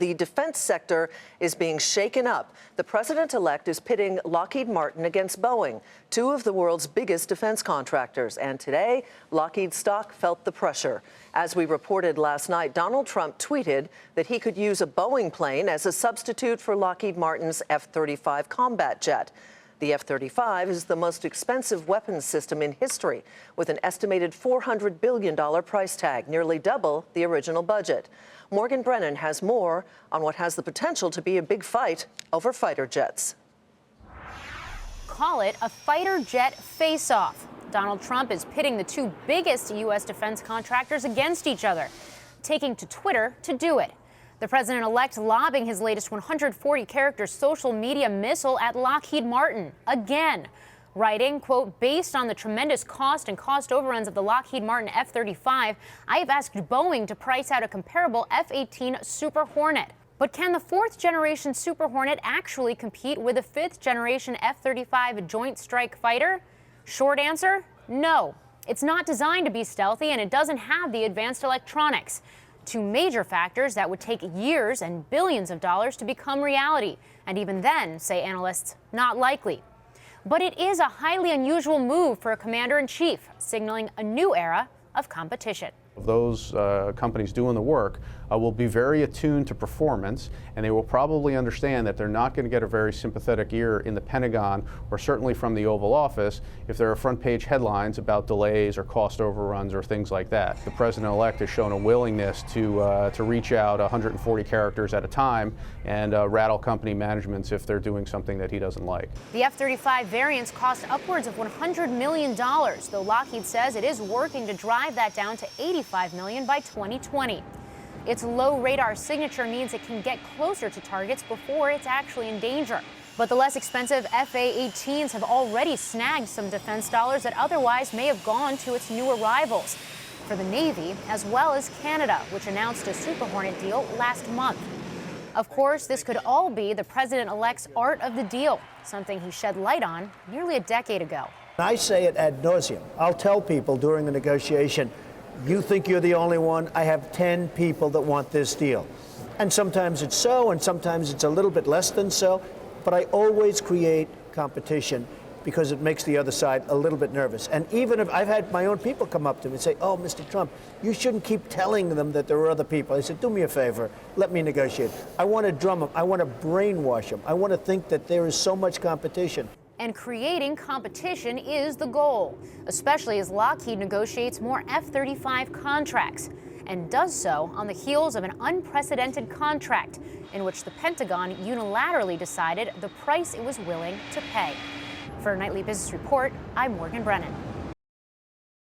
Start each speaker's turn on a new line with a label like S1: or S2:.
S1: the defense sector is being shaken up. The president-elect is pitting Lockheed Martin against Boeing, two of the world's biggest defense contractors. And today, Lockheed stock felt the pressure. As we reported last night, Donald Trump tweeted that he could use a Boeing plane as a substitute for Lockheed Martin's F-35 combat jet. The F-35 is the most expensive weapons system in history, with an estimated $400 billion price tag, nearly double the original budget. Morgan Brennan has more on what has the potential to be a big fight over fighter jets.
S2: Call it a fighter jet face-off. Donald Trump is pitting the two biggest U.S. defense contractors against each other, taking to Twitter to do it. The president-elect lobbing his latest 140-character social media missile at Lockheed Martin again, writing, quote, based on the tremendous cost and cost overruns of the Lockheed Martin F-35, I have asked Boeing to price out a comparable F-18 Super Hornet. But can the fourth-generation Super Hornet actually compete with a fifth-generation F-35 Joint Strike Fighter? Short answer, no. It's not designed to be stealthy, and it doesn't have the advanced electronics. Two major factors that would take years and billions of dollars to become reality. And even then, say analysts, not likely. But it is a highly unusual move for a commander-in-chief, signaling a new era of competition.
S3: Those companies doing the work will be very attuned to performance, and they will probably understand that they're not going to get a very sympathetic ear in the Pentagon or certainly from the Oval Office if there are front-page headlines about delays or cost overruns or things like that. The president-elect has shown a willingness to reach out 140 characters at a time and rattle company managements if they're doing something that he doesn't like.
S2: The F-35 variants cost upwards of $100 million, though Lockheed says it is working to drive that down to $85 million by 2020. Its low radar signature means it can get closer to targets before it's actually in danger. But the less expensive FA-18s have already snagged some defense dollars that otherwise may have gone to its newer rivals. For the Navy, as well as Canada, which announced a Super Hornet deal last month. Of course, this could all be the president-elect's art of the deal, something he shed light on nearly a decade ago.
S4: I say it ad nauseum. I'll tell people during the negotiation, you think you're the only one? I have 10 people that want this deal. And sometimes it's so, and sometimes it's a little bit less than so. But I always create competition because it makes the other side a little bit nervous. And even if I've had my own people come up to me and say, oh, Mr. Trump, you shouldn't keep telling them that there are other people. I said, do me a favor, let me negotiate. I want to drum them. I want to brainwash them. I want to think that there is so much competition.
S2: And creating competition is the goal, especially as Lockheed negotiates more F-35 contracts, and does so on the heels of an unprecedented contract in which the Pentagon unilaterally decided the price it was willing to pay. For Nightly Business Report, I'm Morgan Brennan.